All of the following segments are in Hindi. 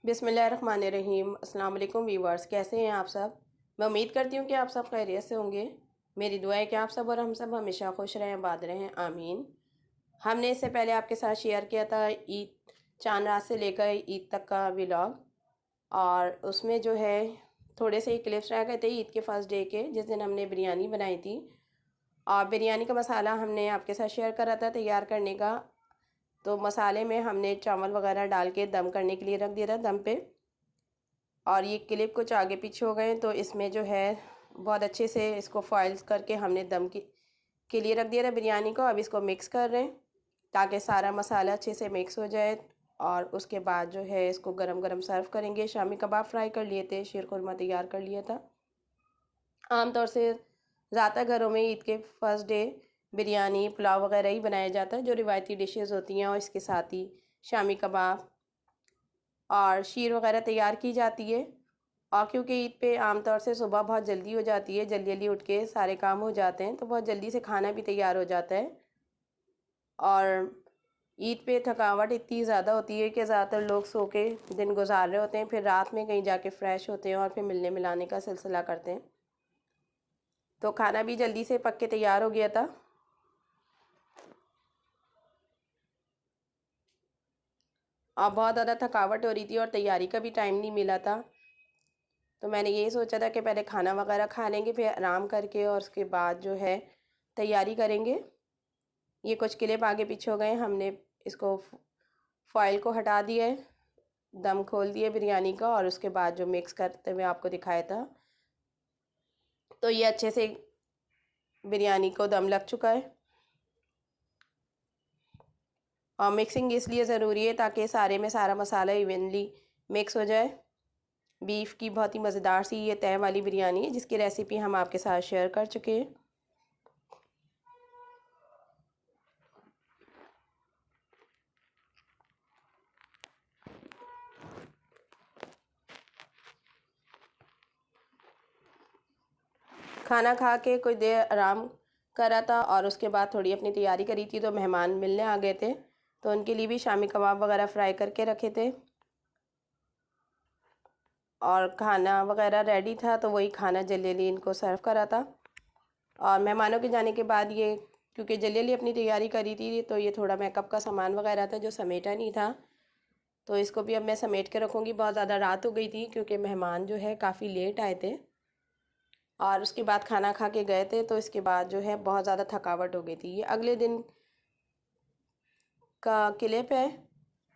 बिस्मिल्लाहिर्रहमानिर्रहीम। अस्सलाम वालेकुम व्यूवर्स, कैसे हैं आप सब। मैं उम्मीद करती हूँ कि आप सब खैरियत से होंगे। मेरी दुआ है कि आप सब और हम सब हमेशा खुश रहें, आबाद रहें, आमीन। हमने इससे पहले आपके साथ शेयर किया था ईद, चांद रात से लेकर ईद तक का व्लॉग, और उसमें जो है थोड़े से क्लिप्स रह गए थे ईद के फर्स्ट डे के, जिस दिन हमने बिरयानी बनाई थी। और बिरयानी का मसाला हमने आपके साथ शेयर करा था तैयार करने का। तो मसाले में हमने चावल वगैरह डाल के दम करने के लिए रख दिया था दम पे। और ये क्लिप कुछ आगे पीछे हो गए, तो इसमें जो है बहुत अच्छे से इसको फॉइल्स करके हमने दम के लिए रख दिया था बिरयानी को। अब इसको मिक्स कर रहे हैं ताकि सारा मसाला अच्छे से मिक्स हो जाए। और उसके बाद जो है इसको गरम गरम सर्व करेंगे। शामी कबाब फ्राई कर लिए थे, शीर खुरमा तैयार कर लिया था। आमतौर से ज़्यादातर घरों में ईद के फर्स्ट डे बिरयानी पुलाव वगैरह ही बनाया जाता है, जो रिवायती डिशेस होती हैं, और इसके साथ ही शामी कबाब और शीर वगैरह तैयार की जाती है। और क्योंकि ईद पे आमतौर से सुबह बहुत जल्दी हो जाती है, जल्दी जल्दी उठ के सारे काम हो जाते हैं, तो बहुत जल्दी से खाना भी तैयार हो जाता है। और ईद पे थकावट इतनी ज़्यादा होती है कि ज़्यादातर लोग सो के दिन गुजार रहे होते हैं, फिर रात में कहीं जाके फ़्रेश होते हैं और फिर मिलने मिलाने का सिलसिला करते हैं। तो खाना भी जल्दी से पक के तैयार हो गया था। और बहुत ज़्यादा थकावट हो रही थी और तैयारी का भी टाइम नहीं मिला था। तो मैंने यही सोचा था कि पहले खाना वगैरह खा लेंगे, फिर आराम करके और उसके बाद जो है तैयारी करेंगे। ये कुछ क्लिप आगे पीछे हो गए, हमने इसको फॉइल को हटा दिया है, दम खोल दिए बिरयानी का, और उसके बाद जो मिक्स करते हुए आपको दिखाया था, तो ये अच्छे से बिरयानी को दम लग चुका है। और मिक्सिंग इसलिए ज़रूरी है ताकि सारे में सारा मसाला इवनली मिक्स हो जाए। बीफ की बहुत ही मज़ेदार सी ये तह वाली बिरयानी है, जिसकी रेसिपी हम आपके साथ शेयर कर चुके हैं। खाना खा के कुछ देर आराम करा था और उसके बाद थोड़ी अपनी तैयारी करी थी, तो मेहमान मिलने आ गए थे, तो उनके लिए भी शामी कबाब वगैरह फ्राई करके रखे थे। और खाना वगैरह रेडी था, तो वही खाना जल्दी जल्दी इनको सर्व करा था। और मेहमानों के जाने के बाद ये, क्योंकि जल्दी जल्दी अपनी तैयारी करी थी, तो ये थोड़ा मेकअप का सामान वगैरह था जो समेटा नहीं था, तो इसको भी अब मैं समेट के रखूँगी। बहुत ज़्यादा रात हो गई थी क्योंकि मेहमान जो है काफ़ी लेट आए थे, और उसके बाद खाना खा के गए थे, तो इसके बाद जो है बहुत ज़्यादा थकावट हो गई थी। ये अगले दिन का क्लिप है।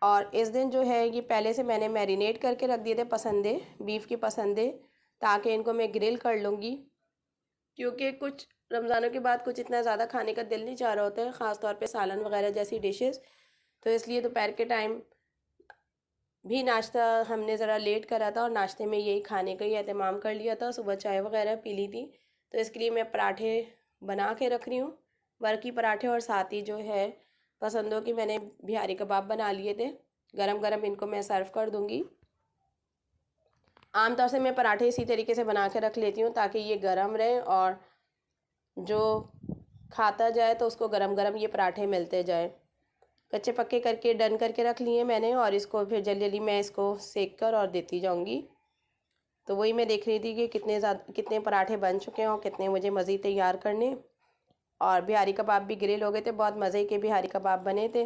और इस दिन जो है ये पहले से मैंने मैरिनेट करके रख दिए थे पसंदे, बीफ की पसंदे, ताकि इनको मैं ग्रिल कर लूँगी। क्योंकि कुछ रमज़ानों के बाद कुछ इतना ज़्यादा खाने का दिल नहीं चाह रहा होता है, ख़ास तौर पे सालन वगैरह जैसी डिशेस। तो इसलिए दोपहर के टाइम भी नाश्ता हमने ज़रा लेट करा था, और नाश्ते में यही खाने का ही एहतमाम कर लिया था। सुबह चाय वगैरह पी ली थी, तो इसके लिए मैं पराठे बना के रख रही हूँ, बरकी पराठे। और साथ ही जो है पसंदों की मैंने बिहारी कबाब बना लिए थे, गरम गरम इनको मैं सर्व कर दूँगी। आमतौर से मैं पराठे इसी तरीके से बना के रख लेती हूँ ताकि ये गरम रहे, और जो खाता जाए तो उसको गरम गरम ये पराठे मिलते जाए। कच्चे पक्के करके डन करके रख लिए मैंने, और इसको फिर जल्दी जल्दी मैं इसको सेक कर और देती जाऊंगी। तो वही मैं देख रही थी कि कितने पराठे बन चुके हैं और कितने मुझे मज़ीद तैयार करने। और बिहारी कबाब भी ग्रिल हो गए थे, बहुत मज़े के बिहारी कबाब बने थे।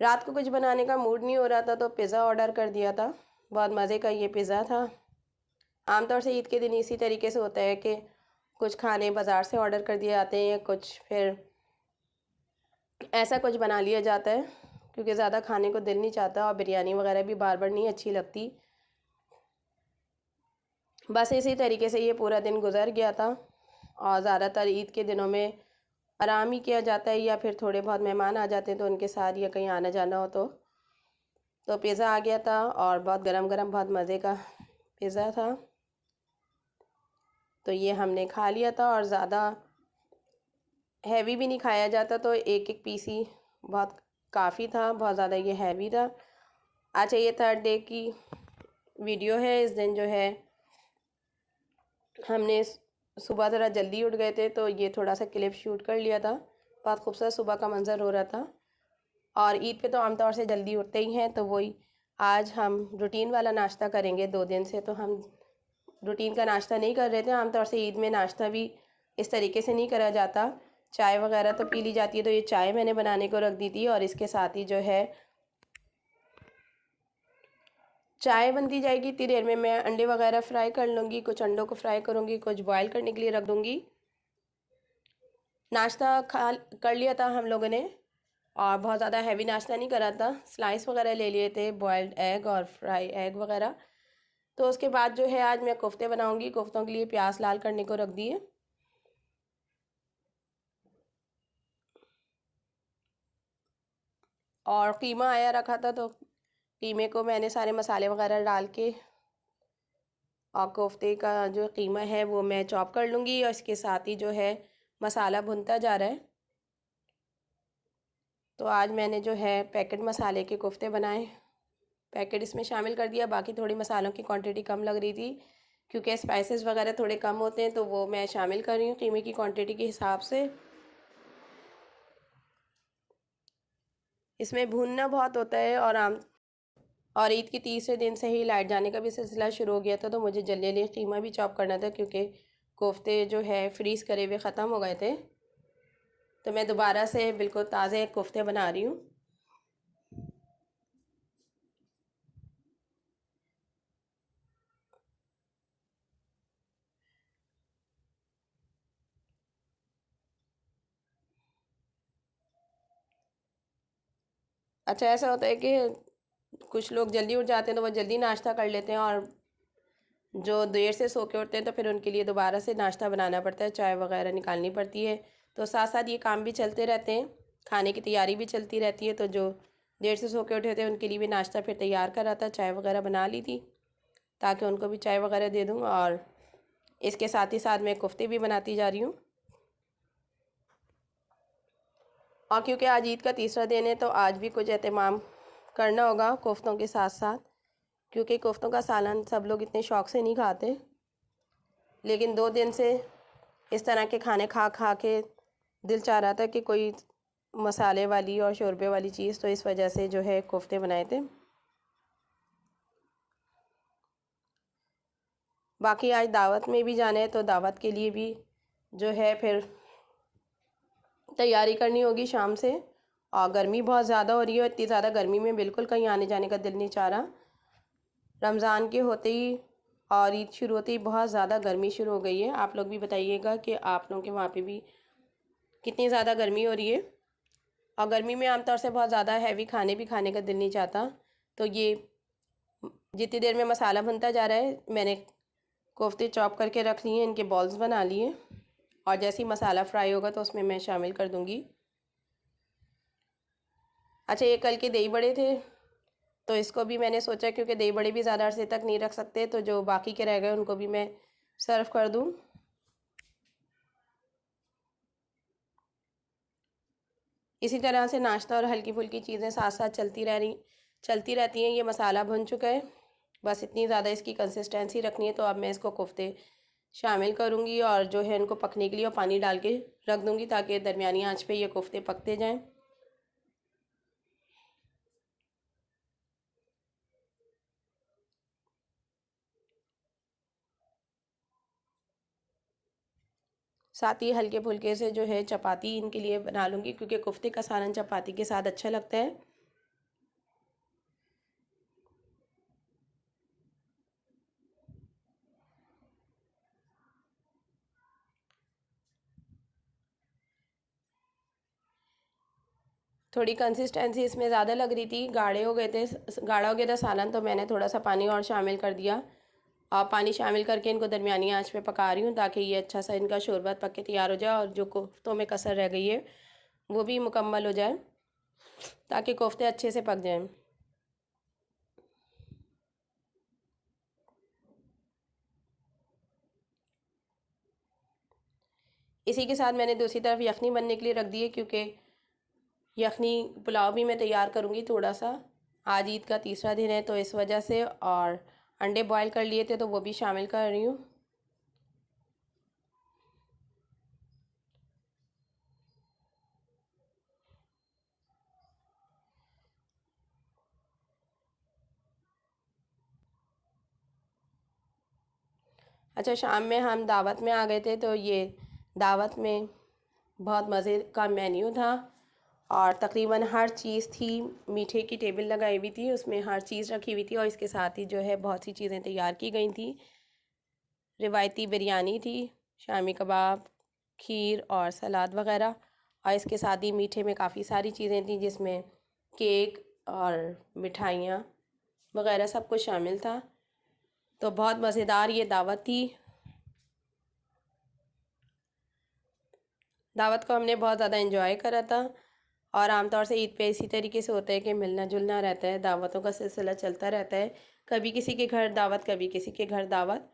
रात को कुछ बनाने का मूड नहीं हो रहा था, तो पिज़्ज़ा ऑर्डर कर दिया था। बहुत मज़े का ये पिज़्ज़ा था। आमतौर से ईद के दिन इसी तरीके से होता है कि कुछ खाने बाज़ार से ऑर्डर कर दिए जाते हैं, या कुछ फिर ऐसा कुछ बना लिया जाता है, क्योंकि ज़्यादा खाने को दिल नहीं चाहता, और बिरयानी वगैरह भी बार बार नहीं अच्छी लगती। बस इसी तरीके से ये पूरा दिन गुजर गया था। और ज़्यादातर ईद के दिनों में आराम ही किया जाता है, या फिर थोड़े बहुत मेहमान आ जाते हैं तो उनके साथ, या कहीं आना जाना हो तो पिज़्ज़ा आ गया था, और बहुत गरम गरम बहुत मज़े का पिज़्ज़ा था। तो ये हमने खा लिया था, और ज़्यादा हैवी भी नहीं खाया जाता, तो एक एक पीस ही बहुत काफ़ी था, बहुत ज़्यादा ये हैवी था। अच्छा, ये थर्ड डे की वीडियो है। इस दिन जो है हमने सुबह ज़रा जल्दी उठ गए थे, तो ये थोड़ा सा क्लिप शूट कर लिया था। बहुत खूबसूरत सुबह का मंज़र हो रहा था। और ईद पे तो आमतौर से जल्दी उठते ही हैं, तो वही आज हम रूटीन वाला नाश्ता करेंगे। 2 दिन से तो हम रूटीन का नाश्ता नहीं कर रहे थे। आमतौर से ईद में नाश्ता भी इस तरीके से नहीं करा जाता, चाय वगैरह तो पी ली जाती है। तो ये चाय मैंने बनाने को रख दी थी और इसके साथ ही जो है चाय बनती जाएगी। इतनी देर में मैं अंडे वगैरह फ्राई कर लूँगी, कुछ अंडों को फ्राई करूँगी, कुछ बॉयल करने के लिए रख दूँगी। नाश्ता खा कर लिया था हम लोगों ने और बहुत ज़्यादा हैवी नाश्ता नहीं करा था। स्लाइस वगैरह ले लिए थे, बॉयल्ड एग और फ्राई एग वगैरह। तो उसके बाद जो है आज मैं कोफ्ते बनाऊंगी। कोफ्तों के लिए प्याज लाल करने को रख दिए। और कीमा आया रखा था तो कीमे को मैंने सारे मसाले वगैरह डाल के और कोफ्ते का जो कीमा है वो मैं चॉप कर लूँगी और इसके साथ ही जो है मसाला भुनता जा रहा है। तो आज मैंने जो है पैकेट मसाले के कोफ्ते बनाए, पैकेट इसमें शामिल कर दिया। बाकी थोड़ी मसालों की क्वांटिटी कम लग रही थी क्योंकि स्पाइसेस वगैरह थोड़े कम होते हैं, तो वो मैं शामिल कर रही हूँ कीमे की क्वांटिटी के हिसाब से। इसमें भूनना बहुत होता है और ईद के तीसरे दिन से ही लाइट जाने का भी सिलसिला शुरू हो गया था, तो मुझे जल्दी जल्दी कीमा भी चॉप करना था क्योंकि कोफ्ते जो है फ्रीज़ करे हुए ख़त्म हो गए थे। तो मैं दोबारा से बिल्कुल ताज़े कोफ्ते बना रही हूँ। अच्छा, ऐसा होता है कि कुछ लोग जल्दी उठ जाते हैं तो वो जल्दी नाश्ता कर लेते हैं, और जो देर से सो के उठते हैं तो फिर उनके लिए दोबारा से नाश्ता बनाना पड़ता है, चाय वगैरह निकालनी पड़ती है। तो साथ साथ ये काम भी चलते रहते हैं, खाने की तैयारी भी चलती रहती है। तो जो देर से सो के उठे थे उनके लिए भी नाश्ता फिर तैयार करा था, चाय वगैरह बना ली थी ताकि उनको भी चाय वगैरह दे दूँ। और इसके साथ ही साथ मैं कोफ्ते भी बनाती जा रही हूँ। और क्योंकि आज ईद का तीसरा दिन है तो आज भी कुछ एहतमाम करना होगा कोफ्तों के साथ साथ, क्योंकि कोफ्तों का सालन सब लोग इतने शौक़ से नहीं खाते। लेकिन 2 दिन से इस तरह के खाने खा खा के दिल चाह रहा था कि कोई मसाले वाली और शोरबे वाली चीज़, तो इस वजह से जो है कोफ्ते बनाए थे। बाकी आज दावत में भी जाना है तो दावत के लिए भी जो है फिर तैयारी करनी होगी शाम से। और गर्मी बहुत ज़्यादा हो रही है, इतनी ज़्यादा गर्मी में बिल्कुल कहीं आने जाने का दिल नहीं चाह रहा। रमज़ान के होते ही और ईद शुरू होते ही बहुत ज़्यादा गर्मी शुरू हो गई है। आप लोग भी बताइएगा कि आप लोगों के वहाँ पे भी कितनी ज़्यादा गर्मी हो रही है। और गर्मी में आमतौर से बहुत ज़्यादा हैवी खाने भी खाने का दिल नहीं चाहता। तो ये जितनी देर में मसाला भुनता जा रहा है मैंने कोफ्ते चॉप करके रख लिए, इनके बॉल्स बना लिए और जैसे ही मसाला फ्राई होगा तो उसमें मैं शामिल कर दूँगी। अच्छा, ये कल के दही बड़े थे तो इसको भी मैंने सोचा क्योंकि दही बड़े भी ज़्यादा अरसे तक नहीं रख सकते, तो जो बाकी के रह गए उनको भी मैं सर्व कर दूँ। इसी तरह से नाश्ता और हल्की फुल्की चीज़ें साथ साथ चलती रहती हैं। ये मसाला भुन चुका है, बस इतनी ज़्यादा इसकी कंसिस्टेंसी रखनी है। तो अब मैं इसको कोफ्ते शामिल करूँगी और जो है इनको पकने के लिए और पानी डाल के रख दूँगी ताकि दरमियानी आंच पे ये कोफ्ते पकते जाएं। साथ ही हल्के फुल्के से जो है चपाती इनके लिए बना लूँगी क्योंकि कोफ्ते का सालन चपाती के साथ अच्छा लगता है। थोड़ी कंसिस्टेंसी इसमें ज़्यादा लग रही थी, गाढ़ा हो गया था सालन, तो मैंने थोड़ा सा पानी और शामिल कर दिया। और पानी शामिल करके इनको दरमियानी आंच पे पका रही हूँ ताकि ये अच्छा सा इनका शोरबत पक के तैयार हो जाए और जो कोफ्तों में कसर रह गई है वो भी मुकम्मल हो जाए ताकि कोफ्ते अच्छे से पक जाएं। इसी के साथ मैंने दूसरी तरफ यखनी बनने के लिए रख दी है क्योंकि यखनी पुलाव भी मैं तैयार करूँगी थोड़ा सा। आज ईद का तीसरा दिन है तो इस वजह से, और अंडे बॉयल कर लिए थे तो वो भी शामिल कर रही हूँ। अच्छा, शाम में हम दावत में आ गए थे, तो ये दावत में बहुत मज़े का मेन्यू था और तकरीबन हर चीज़ थी। मीठे की टेबल लगाई हुई थी, उसमें हर चीज़ रखी हुई थी और इसके साथ ही जो है बहुत सी चीज़ें तैयार की गई थी। रिवायती बिरयानी थी, शामी कबाब, खीर और सलाद वग़ैरह, और इसके साथ ही मीठे में काफ़ी सारी चीज़ें थी जिसमें केक और मिठाइयाँ वग़ैरह सब कुछ शामिल था। तो बहुत मज़ेदार ये दावत थी। दावत को हमने बहुत ज़्यादा एंजॉय करा था और आमतौर से ईद पे इसी तरीके से होता है कि मिलना जुलना रहता है, दावतों का सिलसिला चलता रहता है, कभी किसी के घर दावत, कभी किसी के घर दावत।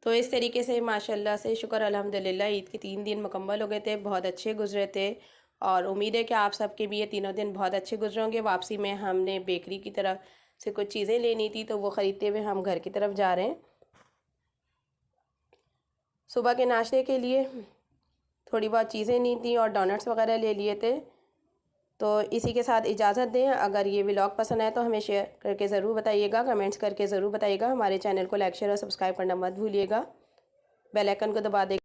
तो इस तरीके से माशाल्लाह से शुक्र अल्हम्दुलिल्लाह ईद के 3 दिन मुकम्मल हो गए थे, बहुत अच्छे गुजरे थे और उम्मीद है कि आप सबके भी ये तीनों दिन बहुत अच्छे गुजरे होंगे। वापसी में हमने बेकरी की तरफ से कुछ चीज़ें लेनी थी, तो वो ख़रीदते हुए हम घर की तरफ जा रहे हैं। सुबह के नाश्ते के लिए थोड़ी बहुत चीज़ें ली थी और डोनट्स वगैरह ले लिए थे। तो इसी के साथ इजाज़त दें। अगर ये व्लॉग पसंद आए तो हमें शेयर करके ज़रूर बताइएगा, कमेंट्स करके ज़रूर बताइएगा। हमारे चैनल को लाइक शेयर और सब्सक्राइब करना मत भूलिएगा। बेल आइकन को दबा दें।